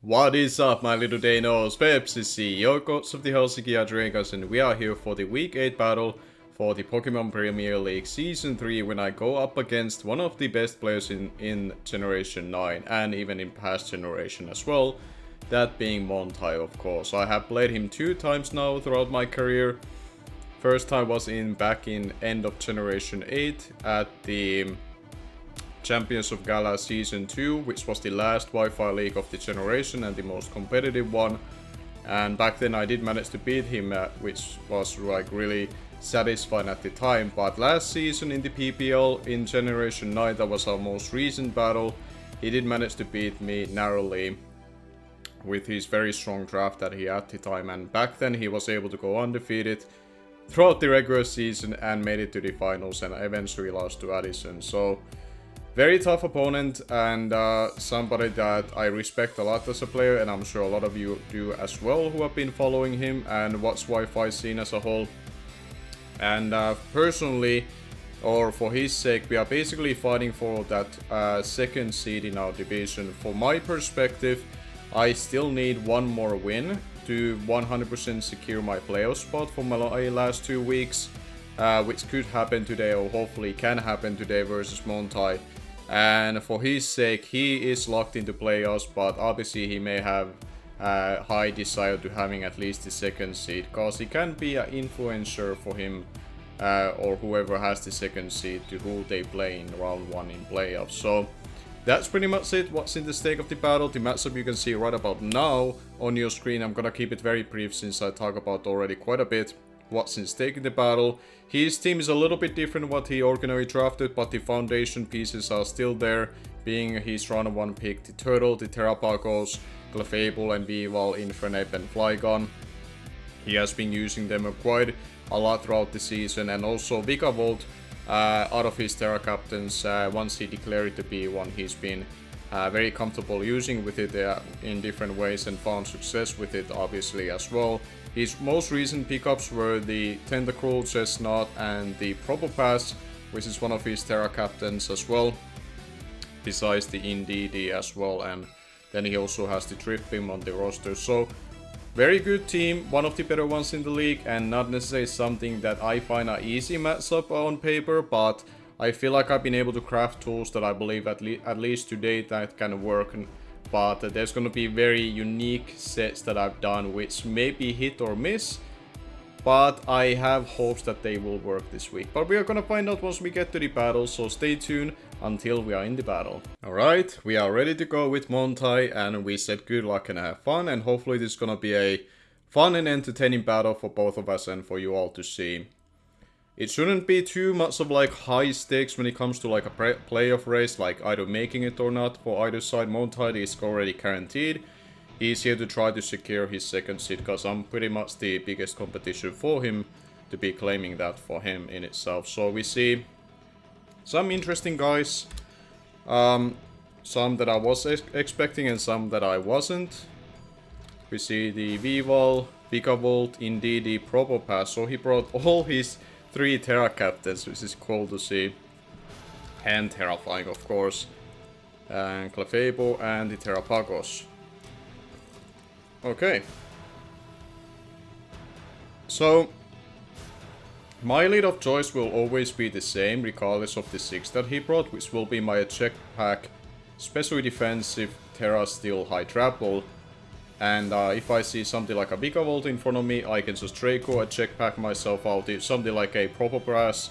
What is up, my little Danos? Pepsi CEO, Gods of the Helsinki Dragons, and we are here for the Week 8 battle for the Pokemon Premier League Season 3 when I go up against one of the best players in Generation 9 and even in past generation as well, that being Montai, of course. I have played him 2 times now throughout my career. First time was back in end of Generation 8 at the Champions of Gala Season 2, which was the last Wi-Fi league of the generation and the most competitive one. And back then I did manage to beat him, which was like really satisfying at the time. But last season in the PPL in Generation 9, that was our most recent battle, he did manage to beat me narrowly with his very strong draft that he had at the time. And back then he was able to go undefeated throughout the regular season and made it to the finals and eventually lost to Addison. So very tough opponent and somebody that I respect a lot as a player, and I'm sure a lot of you do as well who have been following him and watch Wi-Fi scene as a whole. And personally, or for his sake, we are basically fighting for that second seed in our division. From my perspective, I still need one more win to 100% secure my playoff spot for my last 2 weeks, which could happen today, or hopefully can happen today versus Montai. And for his sake, he is locked into playoffs, but obviously he may have a high desire to having at least the second seed, because he can be an influencer for him or whoever has the second seed to who they play in round 1 in playoffs. So that's pretty much it, what's in the stake of the battle. The matchup you can see right about now on your screen. I'm gonna keep it very brief since I talk about already quite a bit what's in stake in the battle. His team is a little bit different what he originally drafted, but the foundation pieces are still there, being his round 1 pick, the Turtle, the Terrapagos, Clefable, and Weavile, Infernape, and Flygon. He has been using them quite a lot throughout the season, and also Vikavolt out of his Terra Captains, once he declared it to be one, he's been very comfortable using with it in different ways and found success with it obviously as well. His most recent pickups were the Tentacruel, Chestnut, and the Probopass, which is one of his Terra Captains as well, besides the Indeedee as well, and then he also has the Drifblim on the roster. So very good team, one of the better ones in the league, and not necessarily something that I find an easy matchup on paper, but I feel like I've been able to craft tools that I believe at least today that can work. But there's gonna be very unique sets that I've done which may be hit or miss, but I have hopes that they will work this week. But we are gonna find out once we get to the battle, so stay tuned until we are in the battle. Alright, we are ready to go with Montai, and we said good luck and have fun, and hopefully this is gonna be a fun and entertaining battle for both of us and for you all to see. It shouldn't be too much of like high stakes when it comes to like a playoff race, like either making it or not for either side. Montai is already guaranteed. He's here to try to secure his second seed, because I'm pretty much the biggest competition for him to be claiming that for him in itself. So we see some interesting guys, some that I was expecting and some that I wasn't. We see the Weavile, Vikavolt, Indeedee, Probopass. So he brought all his 3 Terra Captains, which is cool to see, and terrifying of course, and Clefable and the Terrapagos. Okay, so my lead of choice will always be the same regardless of the 6 that he brought, which will be my Jetpack, specially defensive Terra Steel High Trapple. And if I see something like a Vikavolt in front of me, I can just Draco, Jetpack myself out. If something like a Probopass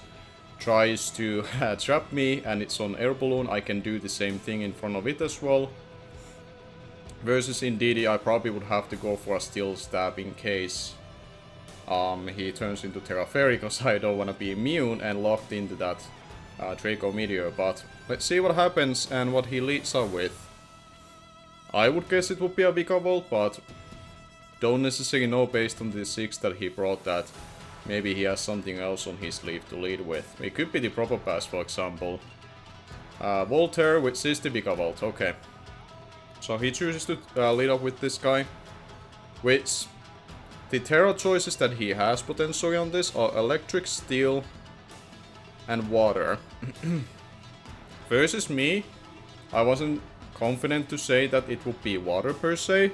tries to trap me and it's on Air Balloon, I can do the same thing in front of it as well. Versus Indeedee, I probably would have to go for a Steel Stab in case he turns into Terra Fairy, because I don't want to be immune and locked into that Draco Meteor. But let's see what happens and what he leads up with. I would guess it would be a Vikavolt, but don't necessarily know based on the 6 that he brought that maybe he has something else on his sleeve to lead with. It could be the Probopass, for example. Voltaire, which is the Vikavolt, okay. So he chooses to lead up with this guy, which the Terra choices that he has potentially on this are Electric, Steel, and Water. Versus me, I wasn't confident to say that it would be water per se.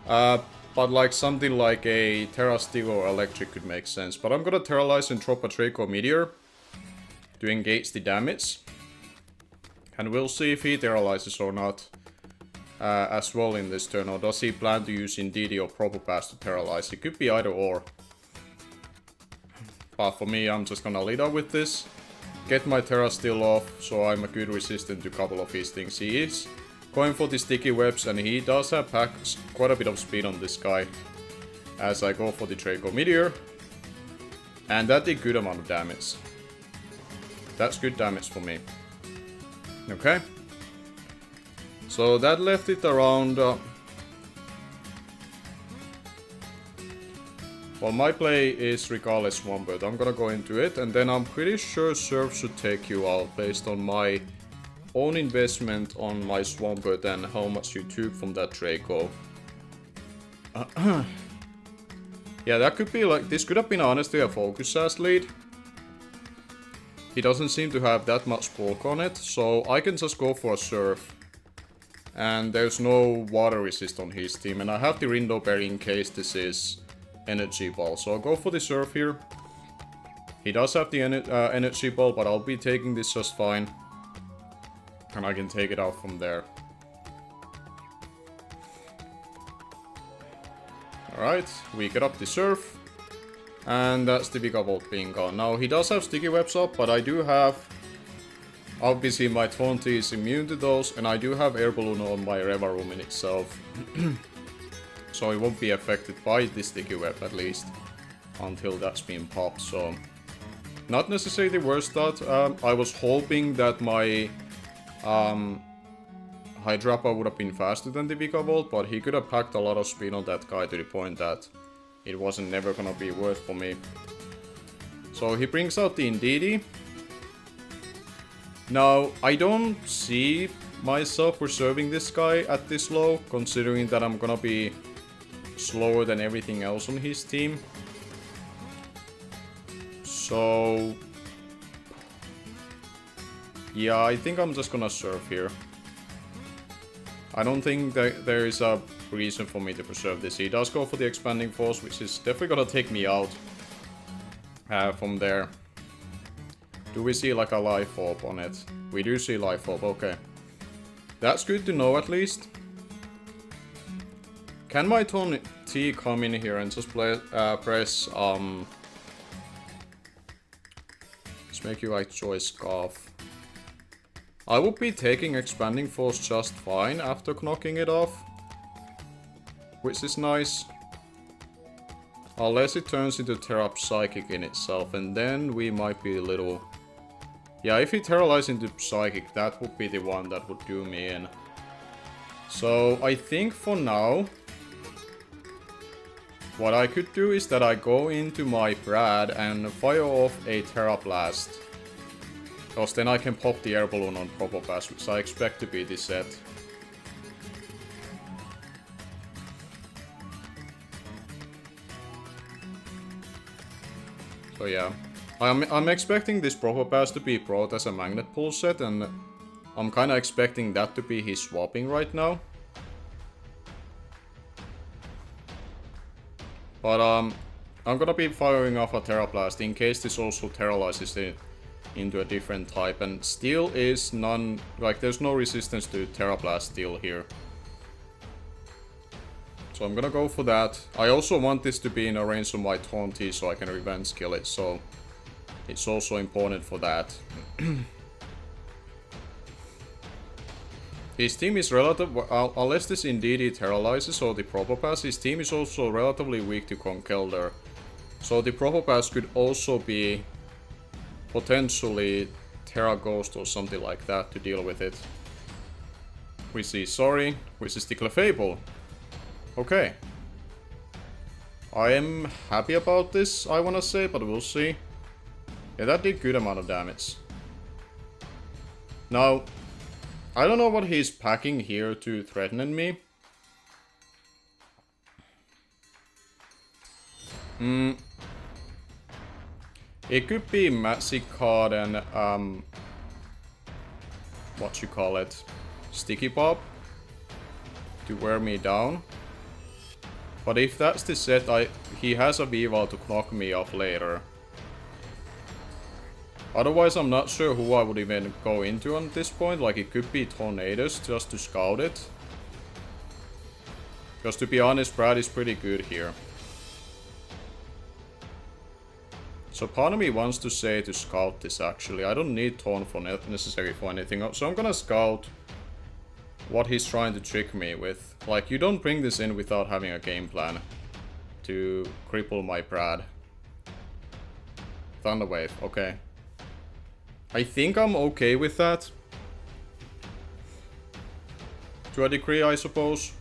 But like something like a Terra Steel or Electric could make sense. But I'm gonna Terralize and drop a Draco Meteor to engage the damage. And we'll see if he Terralizes or not as well in this turn. Or does he plan to use Indeedee or Probopass to Terralize? It could be either or. But for me, I'm just gonna lead up with this. Get my Terra Steel off, so I'm a good resistant to a couple of his things. He is going for the sticky webs, and he does have quite a bit of speed on this guy. As I go for the Draco Meteor. And that did good amount of damage. That's good damage for me. Okay. So that left it around... well, my play is regardless Swampert. I'm gonna go into it, and then I'm pretty sure Surf should take you out based on my own investment on my Swampert and how much you took from that Draco. Yeah, that could be like... this could have been honestly a Focus Sash lead. He doesn't seem to have that much bulk on it, so I can just go for a Surf. And there's no water resist on his team, and I have the Rindo Berry in case this is Energy Ball. So I'll go for the Surf here. He does have the Energy Ball, but I'll be taking this just fine. And I can take it out from there. Alright, we get up the Surf. And that's the Vikavolt being gone. Now, he does have Sticky Webs up, but I do have... obviously, my Twenty is immune to those, and I do have Air Balloon on my Revaroom in itself. So it won't be affected by the Sticky Web, at least, until that's been popped, so... not necessarily the worst start. I was hoping that my Hydrappa would have been faster than the Vikavolt, but he could have packed a lot of speed on that guy to the point that it wasn't never gonna be worth for me. So he brings out the Indeedee. Now, I don't see myself preserving this guy at this low, considering that I'm gonna be slower than everything else on his team. So... yeah, I think I'm just gonna Surf here. I don't think that there is a reason for me to preserve this. He does go for the Expanding Force, which is definitely gonna take me out from there. Do we see like a Life Orb on it? We do see Life Orb, okay. That's good to know at least. Can my T come in here and just press let's make you like Choice Scarf. I would be taking Expanding Force just fine after knocking it off. Which is nice. Unless it turns into Terra Psychic in itself, and then we might be a little... yeah, if he Terralizes into Psychic, that would be the one that would do me in. So, I think for now... what I could do is that I go into my Brad and fire off a Terra Blast. Because then I can pop the Air Balloon on Probopass, which I expect to be the set. So yeah, I'm expecting this Probopass to be brought as a Magnet Pull set, and I'm kinda expecting that to be his swapping right now. But I'm gonna be firing off a Terra Blast in case this also Terralizes it into a different type, and Steel is none, like there's no resistance to Terra Blast Steel here. So I'm gonna go for that. I also want this to be in a range of my Taunty so I can revenge kill it, so it's also important for that. His team is unless this Indeedee Terralizes or the Probopass, his team is also relatively weak to Conkeldurr. So the Probopass could also be potentially Terra Ghost or something like that to deal with it. We see Sorry, which is the Clefable. Okay. I am happy about this, I wanna say, but we'll see. Yeah, that did good amount of damage. Now, I don't know what he's packing here to threaten me. It could be Magic Card and, what you call it, Sticky Bob to wear me down. But if that's the set, he has a Weavile to knock me off later. Otherwise, I'm not sure who I would even go into on this point. Like, it could be Tornadus just to scout it. Because to be honest, Brad is pretty good here. So part of me wants to say to scout this actually. I don't need Torn for necessary for anything else. So I'm gonna scout what he's trying to trick me with. Like, you don't bring this in without having a game plan to cripple my Brad. Thunder Wave, okay. I think I'm okay with that. To a degree, I suppose.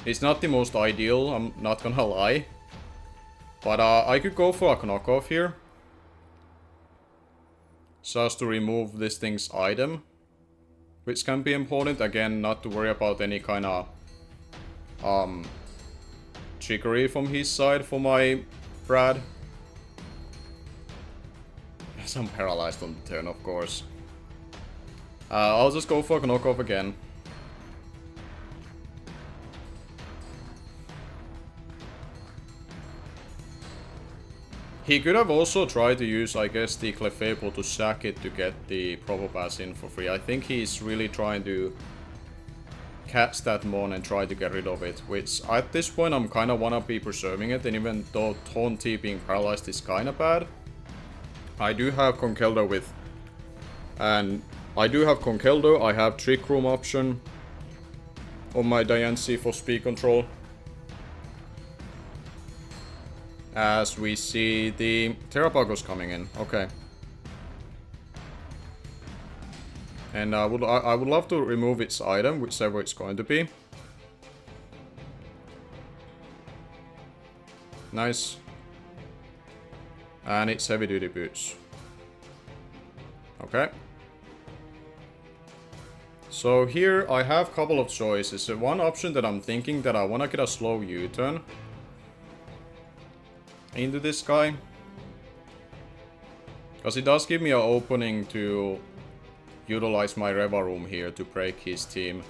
It's not the most ideal, I'm not gonna lie. But I could go for a knockoff here. So as to remove this thing's item. Which can be important, again, not to worry about any kind of trickery from his side for my Brad. Yes, I'm paralyzed on the turn, of course. I'll just go for a knockoff again. He could have also tried to use, I guess, the Clefable to sack it to get the Probopass in for free. I think he's really trying to catch that Mon and try to get rid of it. Which, at this point, I'm kind of wanna be preserving it. And even though Taunty being paralyzed is kind of bad, I do have Conkeldurr with... And I do have Conkeldurr, I have Trick Room option on my Diancie for speed control. As we see the Terrapagos coming in. Okay. And I would love to remove its item, whichever it's going to be. Nice. And it's heavy duty boots. Okay. So here I have a couple of choices. One option that I'm thinking that I want to get a slow U-turn into this guy. Because it does give me an opening to utilize my Revavroom here to break his team.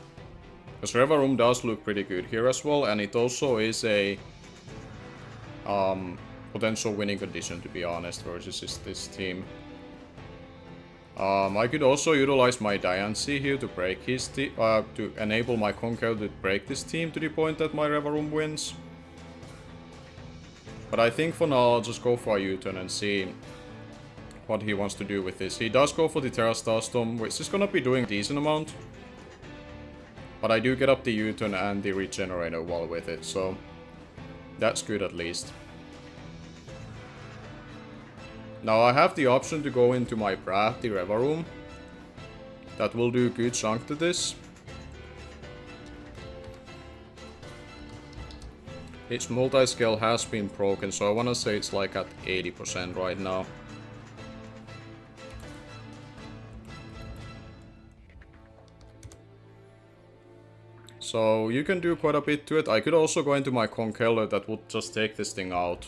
Because Revavroom does look pretty good here as well, and it also is a potential winning condition, to be honest, versus this team. I could also utilize my Diancie here to break his to enable my Conkeldurr to break this team to the point that my Revavroom wins. But I think for now I'll just go for a U-turn and see what he wants to do with this. He does go for the Tera Starstorm, which is gonna be doing a decent amount. But I do get up the U-turn and the Regenerator while with it, so that's good at least. Now I have the option to go into my Brad, the Revavroom. That will do a good chunk to this. Its multi-scale has been broken, so I wanna say it's like at 80% right now. So you can do quite a bit to it. I could also go into my Conkeldurr that would just take this thing out.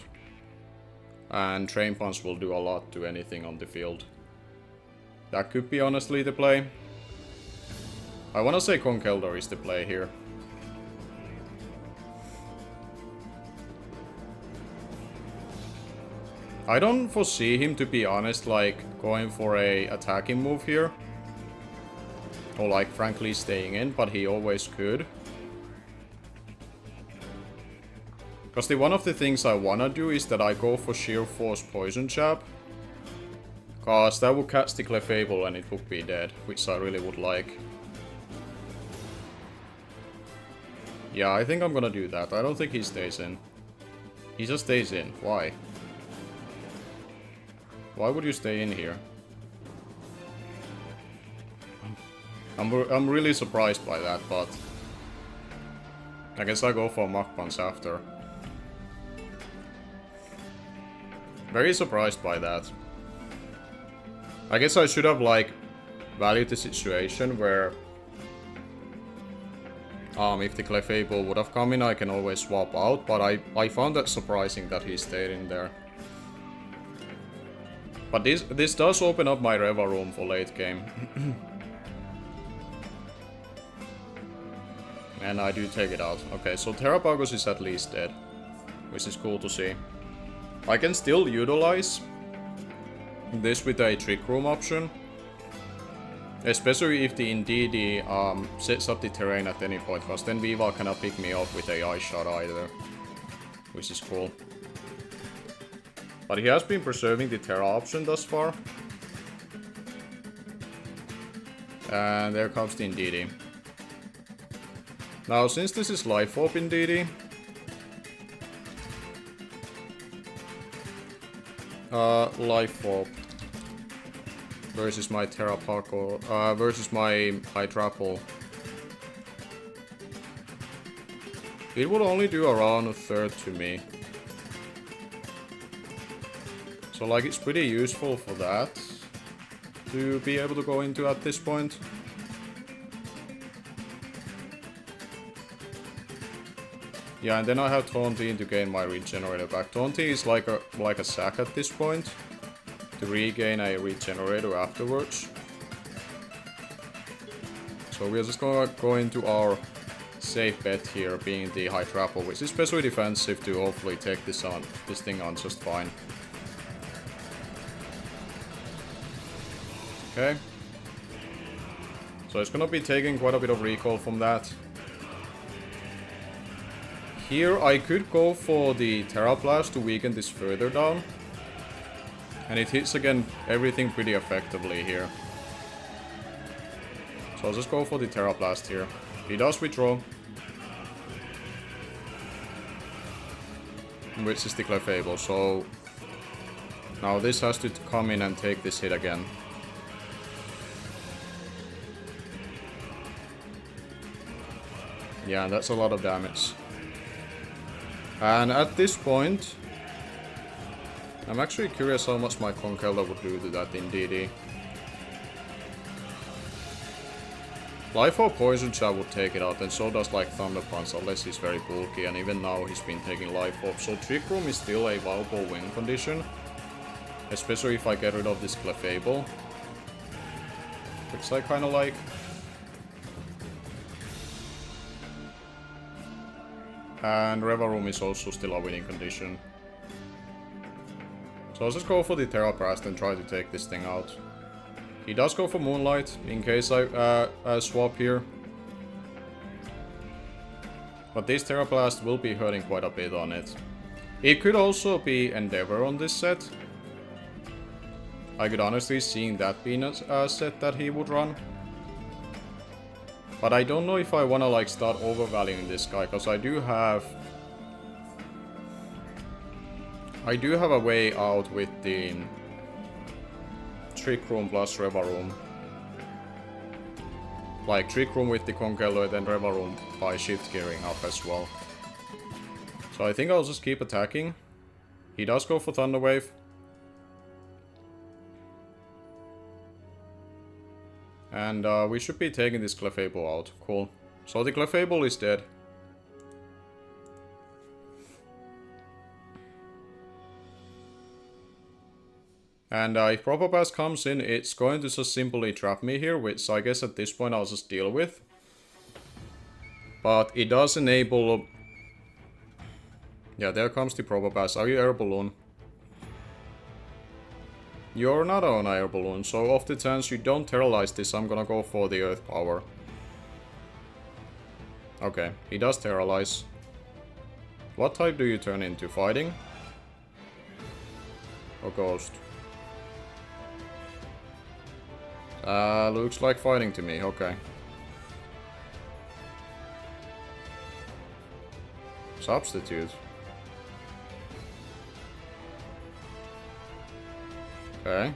And Drain Punch will do a lot to anything on the field. That could be honestly the play. I wanna say Conkeldurr is the play here. I don't foresee him, to be honest, like going for a attacking move here. Or like frankly staying in, but he always could. Because one of the things I wanna do is that I go for Sheer Force Poison Jab. Cause that would catch the Clefable and it would be dead, which I really would like. Yeah, I think I'm gonna do that. I don't think he stays in. He just stays in. Why? Why would you stay in here? I'm really surprised by that, but I guess I go for Mach Punch after. Very surprised by that. I guess I should have like valued the situation where if the Clefable would have come in, I can always swap out, but I found that surprising that he stayed in there. But this does open up my Revavroom for late game. And I do take it out. Okay, so Terrapagus is at least dead. Which is cool to see. I can still utilize this with a Trick Room option. Especially if the Indeedee sets up the terrain at any point, because then Viva cannot pick me up with a Ice Shot either. Which is cool. But he has been preserving the Terra option thus far. And there comes the Indeedee. Now, since this is Life Orb Indeedee, Life Orb versus my Terrapago, versus my Hydrapple. It would only do around a third to me. So like it's pretty useful for that to be able to go into at this point. Yeah, and then I have Taunting to gain my regenerator back. Taunting is like a sack at this point to regain a regenerator afterwards. So we're just gonna go into our safe bet here, being the Hydrapple, which is especially defensive to hopefully take this thing on just fine. Okay. So it's gonna be taking quite a bit of recoil from that. Here I could go for the Terra Blast to weaken this further down. And it hits again everything pretty effectively here. So I'll just go for the Terra Blast here. He does withdraw. Which is the Clefable, so now this has to come in and take this hit again. Yeah, that's a lot of damage. And at this point, I'm actually curious how much my Conkeldurr would do to that Indeedee. Life or Poison Jab would take it out, and so does like Thunder Punch, unless he's very bulky, and even now he's been taking Life Orb. So Trick Room is still a viable win condition. Especially if I get rid of this Clefable. Which I kinda like. And Revaroom is also still a winning condition. So I'll just go for the Terra Blast and try to take this thing out. He does go for Moonlight, in case I swap here. But this Terra Blast will be hurting quite a bit on it. It could also be Endeavor on this set. I could honestly see that being a set that he would run. But I don't know if I wanna like start overvaluing this guy, because I do have a way out with the Trick Room plus Revaroom. Like Trick Room with the Conkeldurr, then Revaroom by shift gearing up as well. So I think I'll just keep attacking. He does go for Thunder Wave. And we should be taking this Clefable out. Cool. So the Clefable is dead. And if Probopass comes in, it's going to just simply trap me here, which I guess at this point I'll just deal with. But it does enable... Yeah, there comes the Probopass. Are you Air Balloon? You're not on Air Balloon, so off the chance you don't terrorize this, I'm gonna go for the Earth Power. Okay, he does terrorize. What type do you turn into? Fighting? Or Ghost? Looks like fighting to me, okay. Substitute. Okay.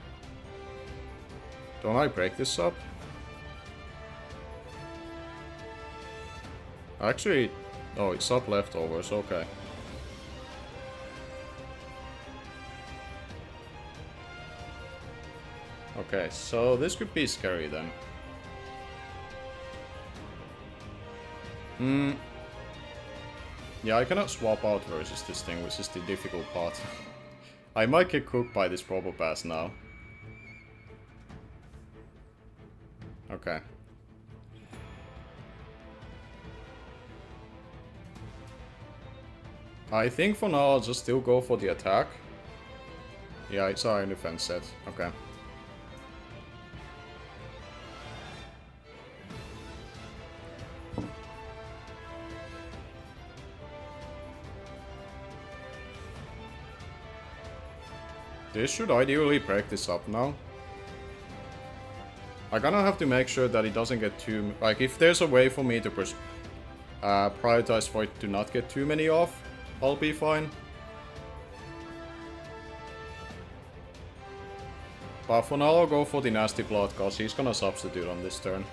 Don't I break this up? Actually, oh, it's sub leftovers, okay. Okay, so this could be scary then. Yeah, I cannot swap out versus this thing, which is the difficult part. I might get cooked by this Probopass now. Okay. I think for now I'll just still go for the attack. Yeah, it's our defense set. Okay. This should ideally break this up now. I'm gonna have to make sure that it doesn't get too... Like, if there's a way for me to prioritize for it to not get too many off, I'll be fine. But for now I'll go for the Nasty Plot, cause he's gonna substitute on this turn.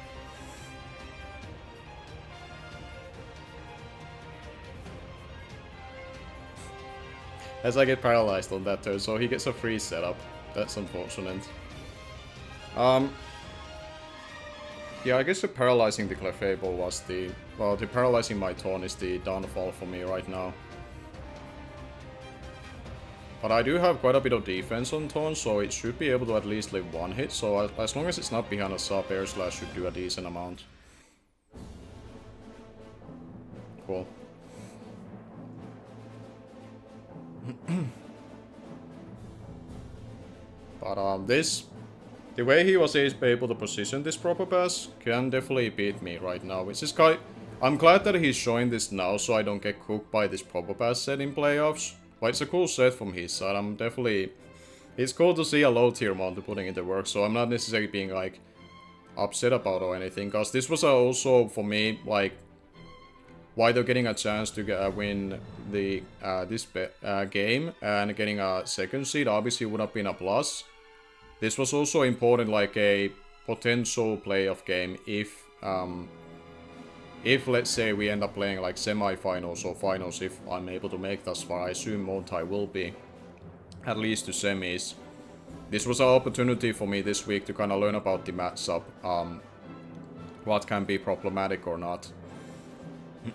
As I get paralyzed on that turn, so he gets a free setup. That's unfortunate. Yeah, I guess the paralyzing the Clefable was the... Well, the paralyzing my Taunt is the downfall for me right now. But I do have quite a bit of defense on Taunt, so it should be able to at least live one hit. So as long as it's not behind a sub, Air Slash should do a decent amount. Cool. But the way he was able to position this Proper Pass can definitely beat me right now, which is I'm glad that he's showing this now so I don't get cooked by this Proper Pass set in playoffs. But it's a cool set from his side. I'm definitely... It's cool to see a low tier Monty putting into work, so I'm not necessarily being like upset about or anything, because this was also for me like why they're getting a chance to win the this game and getting a second seed obviously would have been a plus. This was also important, like a potential playoff game if let's say we end up playing like semi-finals or finals, if I'm able to make thus far. I assume Monty will be at least to semis. This was an opportunity for me this week to kind of learn about the matchup, what can be problematic or not.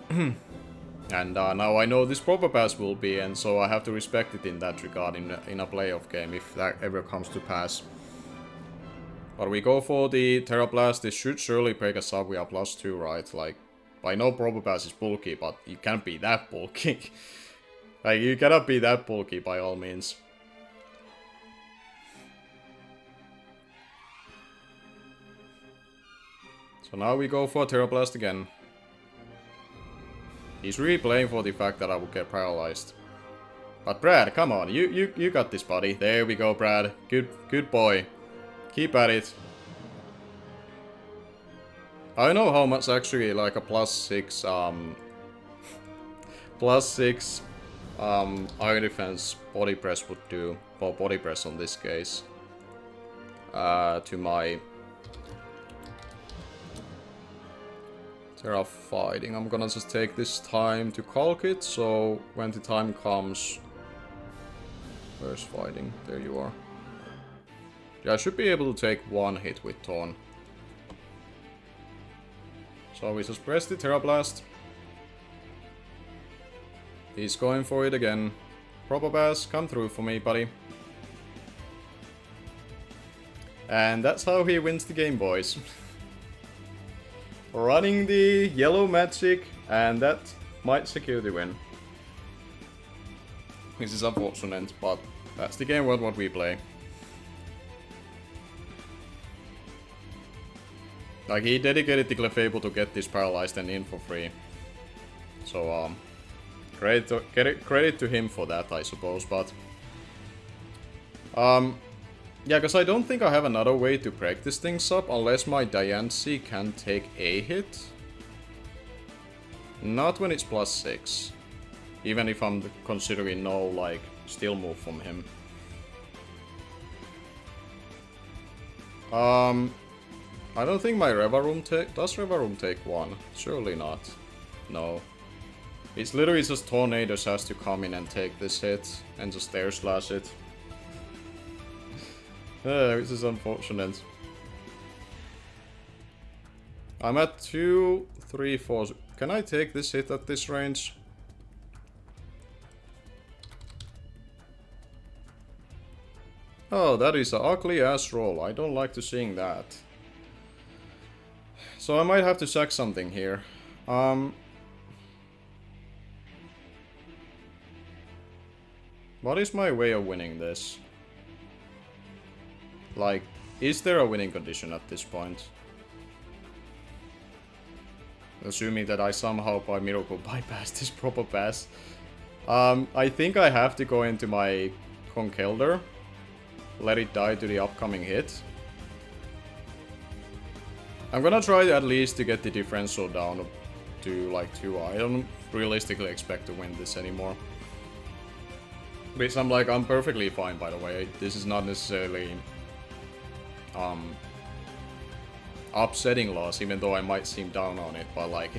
And now I know this Proper Pass will be, and so I have to respect it in that regard in a playoff game, if that ever comes to pass. But we go for the Terra Blast. This should surely break us up. We are +2, right? Like, I know Proper Pass is bulky, but you can't be that bulky. Like, you cannot be that bulky by all means. So now we go for Terra Blast again. He's really playing for the fact that I will get paralyzed. But Brad, come on, you got this, buddy. There we go, Brad. Good boy. Keep at it. I don't know how much actually like a +6 +6 Iron Defense body press would do, or body press on this case, to my Terra Fighting. I'm gonna just take this time to calc it, so when the time comes... Where's Fighting? There you are. Yeah, I should be able to take one hit with Taunt. So we just press the Terra Blast. He's going for it again. Proper Pass, come through for me, buddy. And that's how he wins the game, boys. Running the yellow magic, and that might secure the win. This is unfortunate, but that's the game world what we play. Like, he dedicated the Clefable to get this paralyzed and in for free. So, credit to him for that, I suppose, but... yeah, because I don't think I have another way to break this things up, unless my Diancie can take a hit. Not when it's +6. Even if I'm considering no, like, steal move from him. I don't think my Revaroom does Revaroom take one? Surely not. No. It's literally just Tornadoes has to come in and take this hit, and just Air Slash it. This is unfortunate. I'm at 2, 3, 4. Can I take this hit at this range? Oh, that is an ugly ass roll. I don't like to seeing that. So I might have to sack something here. What is my way of winning this? Like, is there a winning condition at this point? Assuming that I somehow by miracle bypass this proper pass. I think I have to go into my Conkeldurr. Let it die to the upcoming hit. I'm gonna try at least to get the differential down to like 2. I don't realistically expect to win this anymore. Which I'm perfectly fine, by the way. This is not necessarily upsetting loss, even though I might seem down on it, but like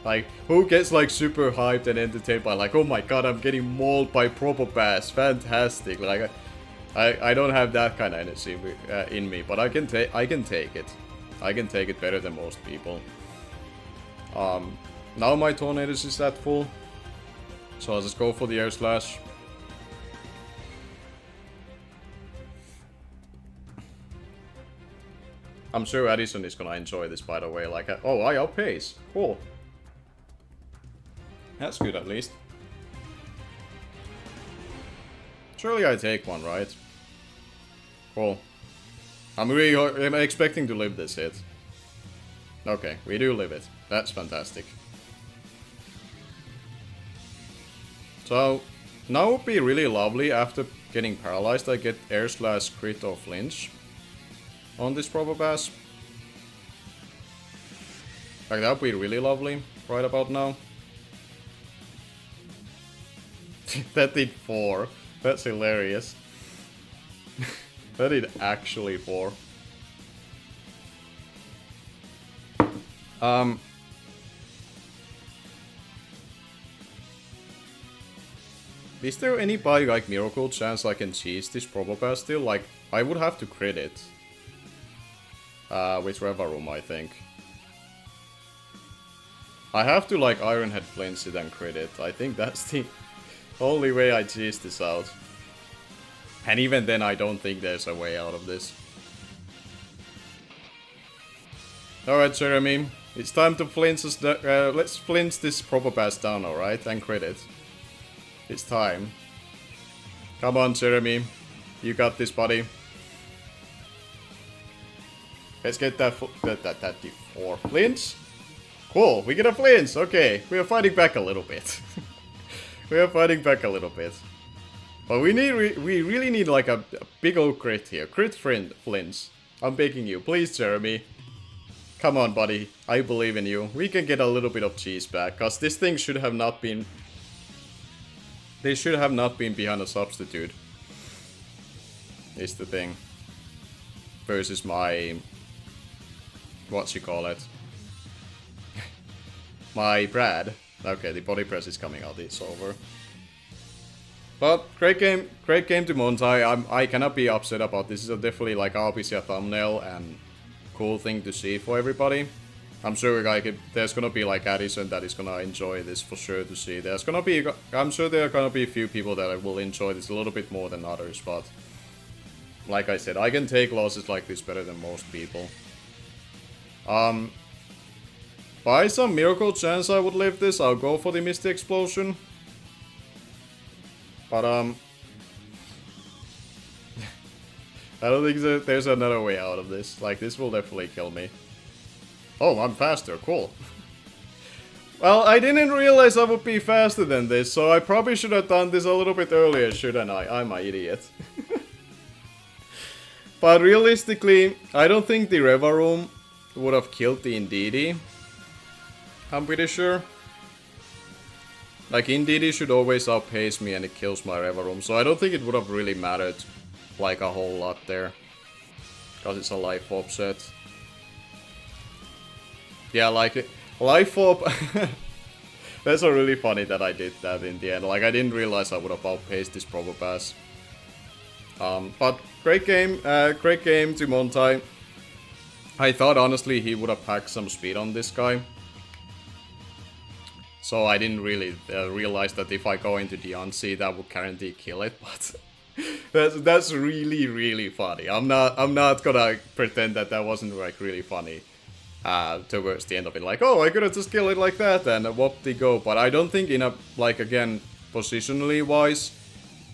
like who gets like super hyped and entertained by like, oh my god, I'm getting mauled by Probopass, fantastic. Like I don't have that kind of energy in me, but I can take it. I can take it better than most people. Now my Tornadus is at full, so I'll just go for the Air Slash. I'm sure Addison is gonna enjoy this, by the way. Like, oh, I outpace. Cool. That's good, at least. Surely I take one, right? Cool. I'm expecting to live this hit. Okay, we do live it. That's fantastic. So, now would be really lovely after getting paralyzed. I get Air Slash, crit or flinch on this Probopass. Like, that would be really lovely right about now. That did 4. That's hilarious. That did actually 4. Is there any by like miracle chance I can cheese this Probopass still? Like, I would have to crit it. With Revaroom, I think. I have to like Iron Head flinch it and crit it. I think that's the only way I cheese this out. And even then, I don't think there's a way out of this. Alright, Jeremy. It's time to flinch us. Let's flinch this Probopass down, alright? And crit it. It's time. Come on, Jeremy. You got this, buddy. Let's get that D4 flinch. Cool, we get a flinch. Okay, we are fighting back a little bit. We are fighting back a little bit. But we really need like a big old crit here. Crit flinch. I'm begging you. Please, Jeremy. Come on, buddy. I believe in you. We can get a little bit of cheese back. Because this thing should have not been... They should have not been behind a substitute. Is the thing. Versus my... What you call it? My Brad. Okay, the body press is coming out. It's over. But great game to Montai. I cannot be upset about this. This is definitely like obviously a thumbnail and cool thing to see for everybody. I'm sure like there's gonna be like Addison that is gonna enjoy this for sure to see. I'm sure there are gonna be a few people that will enjoy this a little bit more than others, but like I said, I can take losses like this better than most people. By some miracle chance I would live this, I'll go for the Misty Explosion. But I don't think there's another way out of this. Like, this will definitely kill me. Oh, I'm faster, cool. Well, I didn't realize I would be faster than this, so I probably should have done this a little bit earlier, shouldn't I? I'm an idiot. But realistically, I don't think the Revaroom would have killed the Indeedee. I'm pretty sure. Like, Indeedee should always outpace me and it kills my Revaroom, so I don't think it would have really mattered, like, a whole lot there. Because it's a life orb set. Yeah, like, life orb... That's a really funny that I did that in the end. Like, I didn't realize I would have outpaced this Probopass. But great game to Montai. I thought, honestly, he would have packed some speed on this guy. So I didn't really realize that if I go into the Unsee, that would guarantee kill it, but that's really, really funny. I'm not gonna pretend that that wasn't like really funny towards the end of it. Like, oh, I could have just killed it like that and whoop-de-go. But I don't think in a, like, again, positionally wise,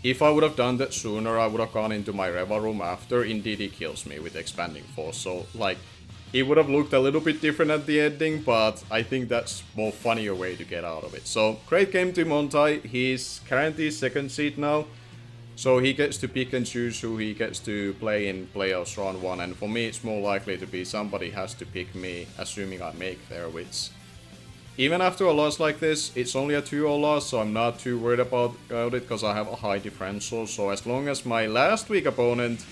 if I would have done that sooner, I would have gone into my Reva room after. Indeed, he kills me with Expanding Force. So, like, it would have looked a little bit different at the ending, but I think that's more funnier way to get out of it. So, great game to Montai. He's currently 2nd seed now. So he gets to pick and choose who he gets to play in playoffs round 1. And for me, it's more likely to be somebody has to pick me, assuming I make there, which... Even after a loss like this, it's only a 2-0 loss, so I'm not too worried about it, because I have a high differential. So as long as my last week opponent,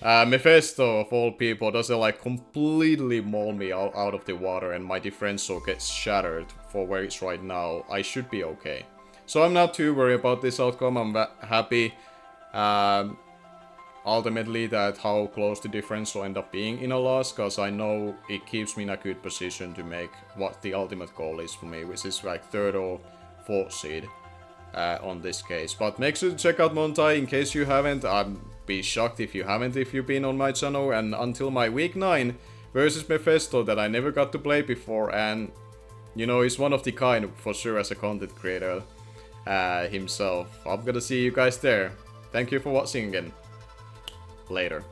Mephisto of all people, doesn't like completely maul me out of the water and my differential gets shattered for where it's right now, I should be okay. So I'm not too worried about this outcome. I'm happy ultimately that how close the difference will end up being in a loss, because I know it keeps me in a good position to make what the ultimate goal is for me, which is like 3rd or 4th seed on this case. But make sure to check out Montai in case you haven't. I'd be shocked if you haven't if you've been on my channel. And until my week 9 versus Mephisto that I never got to play before, and you know, he's one of the kind for sure as a content creator himself. I'm gonna see you guys there. Thank you for watching again. Later.